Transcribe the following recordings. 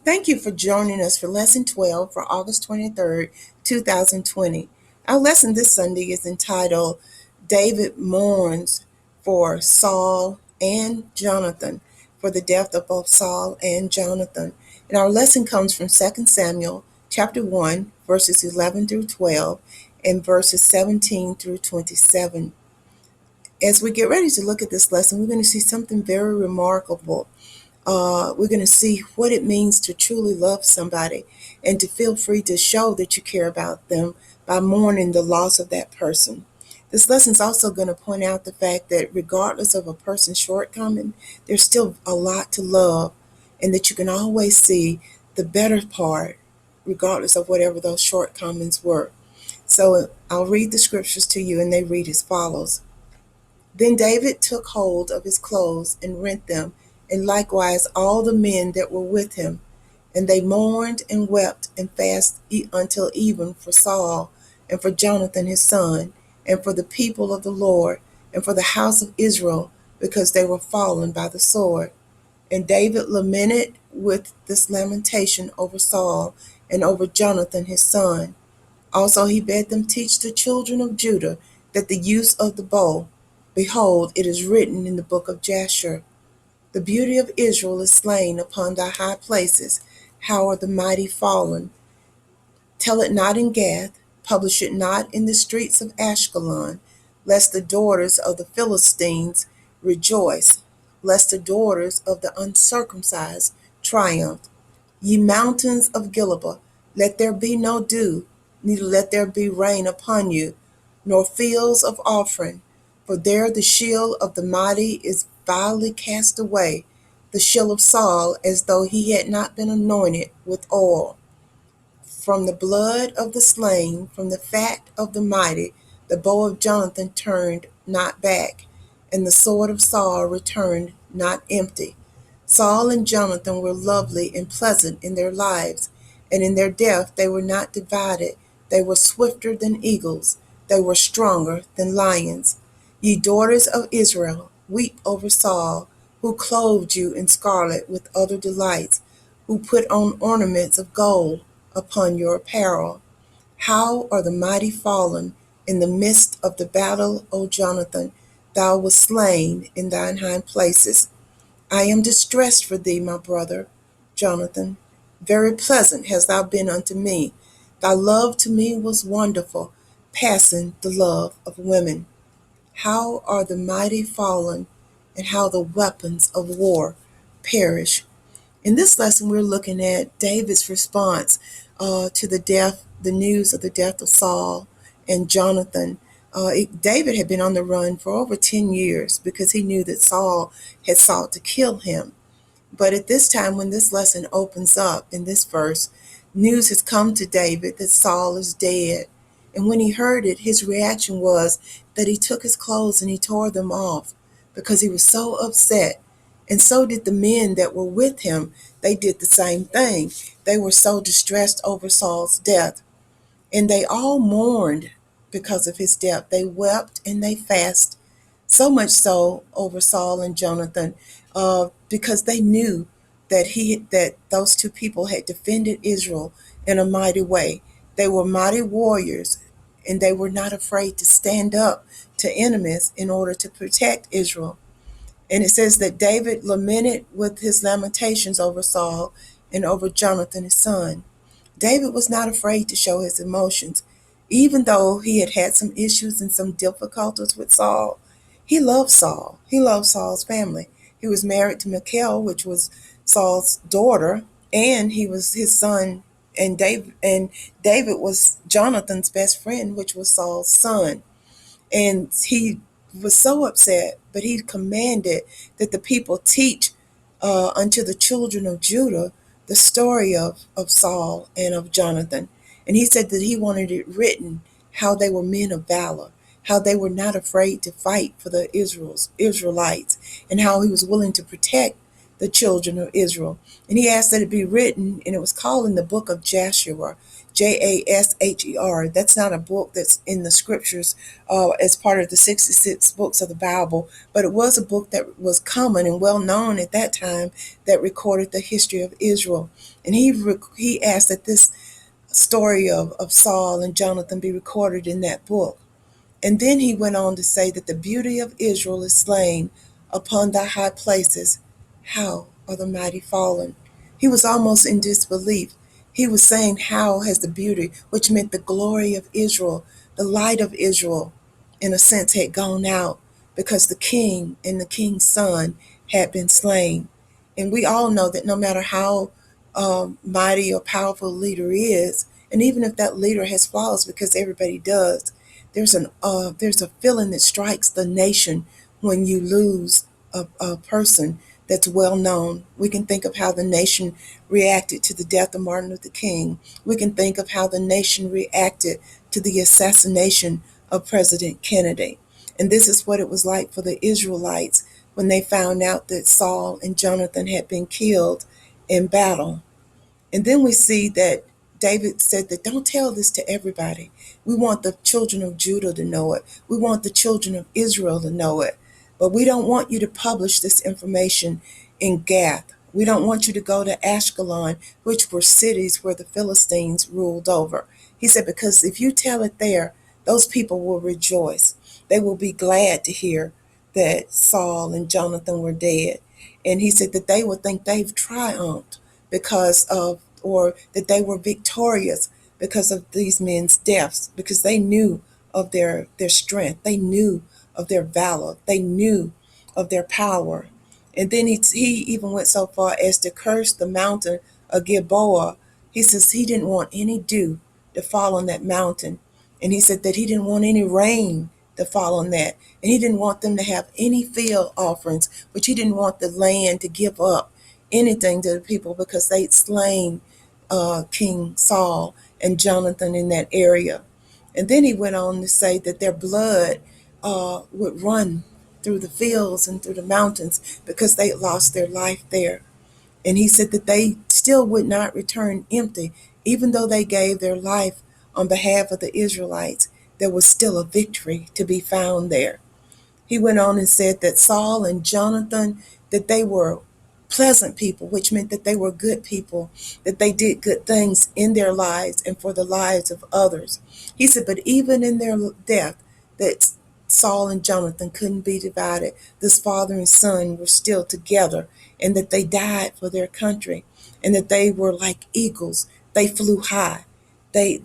Thank you for joining us for Lesson 12 for August 23rd, 2020. Our lesson this Sunday is entitled David Mourns for Saul and Jonathan, for the death of both Saul and Jonathan. And our lesson comes from 2 Samuel chapter 1, verses 11 through 12, and verses 17 through 27. As we get ready to look at this lesson, we're going to see something very remarkable. We're going to see what it means to truly love somebody and to feel free to show that you care about them by mourning the loss of that person. This lesson is also going to point out the fact that regardless of a person's shortcoming, there's still a lot to love, and that you can always see the better part regardless of whatever those shortcomings were. So I'll read the scriptures to you, and they read as follows. Then David took hold of his clothes and rent them, and likewise all the men that were with him. And they mourned and wept and fasted until even for Saul, and for Jonathan his son, and for the people of the Lord, and for the house of Israel, because they were fallen by the sword. And David lamented with this lamentation over Saul, and over Jonathan his son. Also he bade them teach the children of Judah that the use of the bow, behold, it is written in the book of Jasher, the beauty of Israel is slain upon thy high places. How are the mighty fallen? Tell it not in Gath, publish it not in the streets of Ashkelon, lest the daughters of the Philistines rejoice, lest the daughters of the uncircumcised triumph. Ye mountains of Gilead, let there be no dew, neither let there be rain upon you, nor fields of offering. For there the shield of the mighty is vilely cast away, the shield of Saul, as though he had not been anointed with oil. From the blood of the slain, from the fat of the mighty, the bow of Jonathan turned not back, and the sword of Saul returned not empty. Saul and Jonathan were lovely and pleasant in their lives, and in their death they were not divided. They were swifter than eagles, they were stronger than lions. Ye daughters of Israel, weep over Saul, who clothed you in scarlet with other delights, who put on ornaments of gold upon your apparel. How are the mighty fallen in the midst of the battle, O Jonathan? Thou wast slain in thine high places. I am distressed for thee, my brother, Jonathan. Very pleasant hast thou been unto me. Thy love to me was wonderful, passing the love of women. How are the mighty fallen, and how the weapons of war perish. In this lesson, we're looking at David's response to the news of the death of Saul and Jonathan. David had been on the run for over 10 years because he knew that Saul had sought to kill him. But at this time, when this lesson opens up in this verse, news has come to David that Saul is dead. And when he heard it, his reaction was that he took his clothes and he tore them off because he was so upset. And so did the men that were with him. They did the same thing. They were so distressed over Saul's death. And they all mourned because of his death. They wept and they fasted, so much so over Saul and Jonathan, because they knew that those two people had defended Israel in a mighty way. They were mighty warriors, and they were not afraid to stand up to enemies in order to protect Israel. And it says that David lamented with his lamentations over Saul and over Jonathan his son. David was not afraid to show his emotions. Even though he had had some issues and some difficulties with Saul, he loved Saul. He loved Saul's family. He was married to Michal, which was Saul's daughter, and he was his son, and David was Jonathan's best friend, which was Saul's son. And he was so upset, but he commanded that the people teach unto the children of Judah the story of Saul and of Jonathan. And he said that he wanted it written how they were men of valor, how they were not afraid to fight for the Israelites, and how he was willing to protect the children of Israel. And he asked that it be written, and it was called in the book of Jasher, Jasher. That's not a book that's in the scriptures as part of the 66 books of the Bible, but it was a book that was common and well known at that time that recorded the history of Israel. And he asked that this story of Saul and Jonathan be recorded in that book. And then he went on to say that the beauty of Israel is slain upon thy high places. How are the mighty fallen? He was almost in disbelief. He was saying, how has the beauty, which meant the glory of Israel, the light of Israel, in a sense, had gone out because the king and the king's son had been slain. And we all know that no matter how mighty or powerful a leader is, and even if that leader has flaws, because everybody does, there's a feeling that strikes the nation when you lose a person that's well known. We can think of how the nation reacted to the death of Martin Luther King. We can think of how the nation reacted to the assassination of President Kennedy. And this is what it was like for the Israelites when they found out that Saul and Jonathan had been killed in battle. And then we see that David said that don't tell this to everybody. We want the children of Judah to know it. We want the children of Israel to know it. But we don't want you to publish this information in Gath. We don't want you to go to Ashkelon, which were cities where the Philistines ruled over. He said, because if you tell it there, those people will rejoice. They will be glad to hear that Saul and Jonathan were dead. And he said that they will think they've triumphed because of, or that they were victorious because of these men's deaths, because they knew of their strength. They knew of their valor. They knew of their power. And then he even went so far as to curse the mountain of Gilboa. He says he didn't want any dew to fall on that mountain. And he said that he didn't want any rain to fall on that. And he didn't want them to have any field offerings, which he didn't want the land to give up anything to the people because they'd slain King Saul and Jonathan in that area. And then he went on to say that their blood would run through the fields and through the mountains because they lost their life there. And he said that they still would not return empty, even though they gave their life on behalf of the Israelites. There was still a victory to be found there. He went on and said that Saul and Jonathan, that they were pleasant people, which meant that they were good people, that they did good things in their lives and for the lives of others. He said, but even in their death, that Saul and Jonathan couldn't be divided. This father and son were still together, and that they died for their country, and that they were like eagles. They flew high. They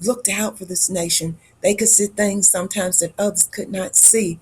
looked out for this nation. They could see things sometimes that others could not see,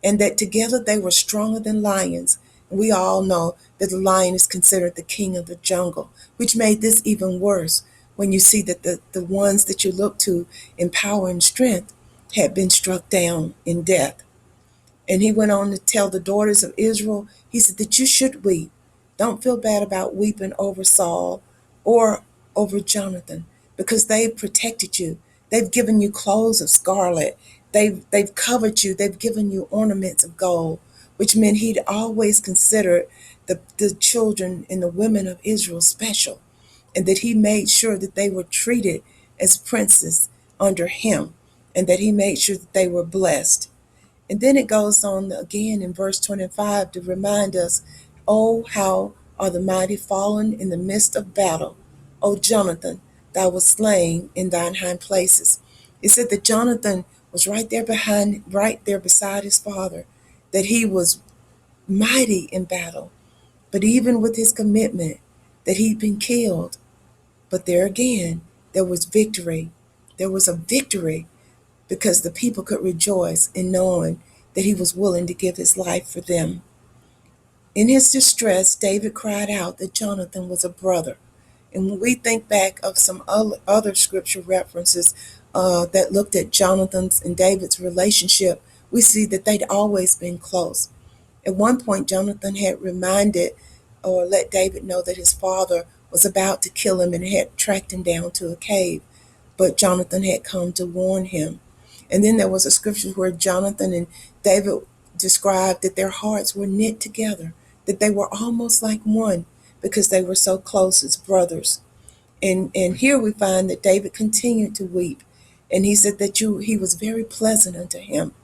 and that together they were stronger than lions. And we all know that the lion is considered the king of the jungle, which made this even worse when you see that the ones that you look to in power and strength had been struck down in death. And he went on to tell the daughters of Israel, he said that you should weep. Don't feel bad about weeping over Saul or over Jonathan, because they've protected you. They've given you clothes of scarlet. They've covered you. They've given you ornaments of gold, which meant he'd always considered the children and the women of Israel special, and that he made sure that they were treated as princes under him, and that he made sure that they were blessed. And then it goes on again in verse 25 to remind us, oh, how are the mighty fallen in the midst of battle. O Jonathan, thou wast slain in thine high places. It said that Jonathan was right there beside his father, that he was mighty in battle, but even with his commitment that he'd been killed. But there again, there was victory. There was a victory because the people could rejoice in knowing that he was willing to give his life for them. In his distress, David cried out that Jonathan was a brother. And when we think back of some other scripture references that looked at Jonathan's and David's relationship, we see that they'd always been close. At one point, Jonathan had reminded or let David know that his father was about to kill him and had tracked him down to a cave. But Jonathan had come to warn him. And then there was a scripture where Jonathan and David described that their hearts were knit together. that they were almost like one because they were so close as brothers. And here we find that David continued to weep. And he said that he was very pleasant unto him,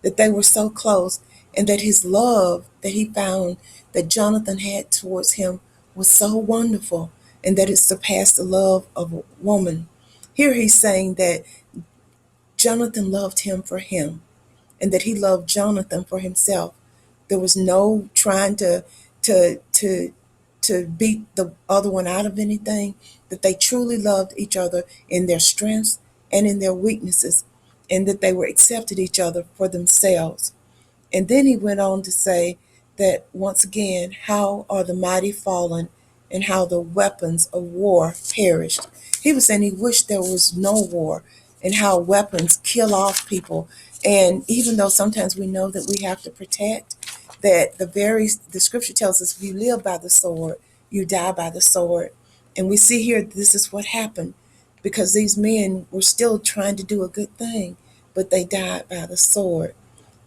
that they were so close, and that his love that he found that Jonathan had towards him was so wonderful, and that it surpassed the love of a woman. Here he's saying that Jonathan loved him for him, and that he loved Jonathan for himself. There was no trying to to to beat the other one out of anything, that they truly loved each other in their strengths and in their weaknesses, and that they were accepted each other for themselves. And then he went on to say that once again, how are the mighty fallen, and how the weapons of war perished. He was saying he wished there was no war, and how weapons kill off people. And even though sometimes we know that we have to protect, that the scripture tells us if you live by the sword, you die by the sword. And we see here this is what happened, because these men were still trying to do a good thing, but they died by the sword.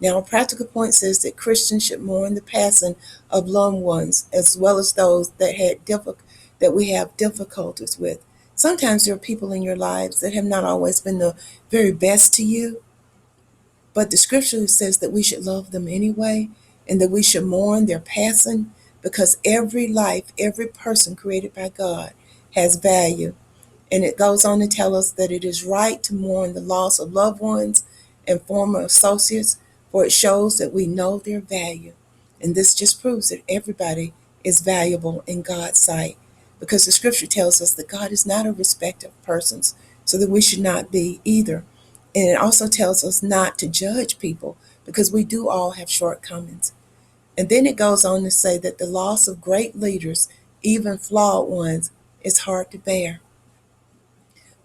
Now, a practical point says that Christians should mourn the passing of loved ones, as well as those that we have difficulties with. Sometimes there are people in your lives that have not always been the very best to you, but the scripture says that we should love them anyway, and that we should mourn their passing, because every life, every person created by God has value. And it goes on to tell us that it is right to mourn the loss of loved ones and former associates, for it shows that we know their value. And this just proves that everybody is valuable in God's sight, because the scripture tells us that God is not a respecter of persons, so that we should not be either. And it also tells us not to judge people, because we do all have shortcomings. And then it goes on to say that the loss of great leaders, even flawed ones, is hard to bear.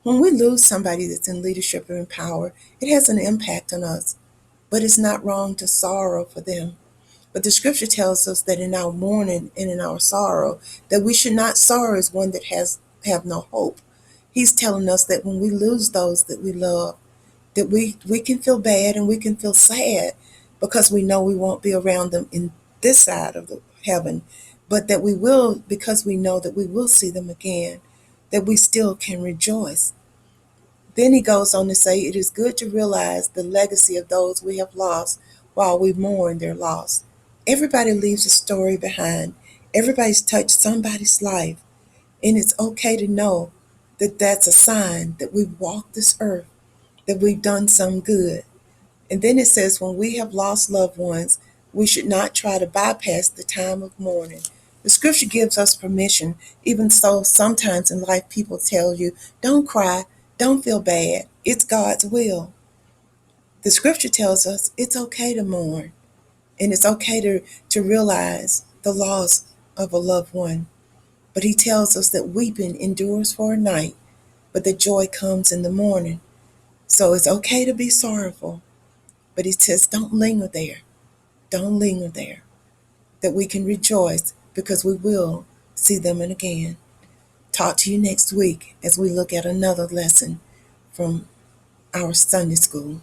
When we lose somebody that's in leadership or in power, it has an impact on us, but it's not wrong to sorrow for them. But the scripture tells us that in our mourning and in our sorrow, that we should not sorrow as one that have no hope. He's telling us that when we lose those that we love, that we can feel bad and we can feel sad, because we know we won't be around them in this side of the heaven, but that we will, because we know that we will see them again, that we still can rejoice. Then he goes on to say, it is good to realize the legacy of those we have lost while we mourn their loss. Everybody leaves a story behind. Everybody's touched somebody's life. And it's okay to know that that's a sign that we've walked this earth, that we've done some good. And then it says, when we have lost loved ones, we should not try to bypass the time of mourning. The scripture gives us permission. Even so, sometimes in life, people tell you, don't cry, don't feel bad. It's God's will. The scripture tells us it's okay to mourn, and it's okay to realize the loss of a loved one. But he tells us that weeping endures for a night, but the joy comes in the morning. So it's okay to be sorrowful, but he says, don't linger there. Don't linger there. That we can rejoice, because we will see them again. Talk to you next week as we look at another lesson from our Sunday school.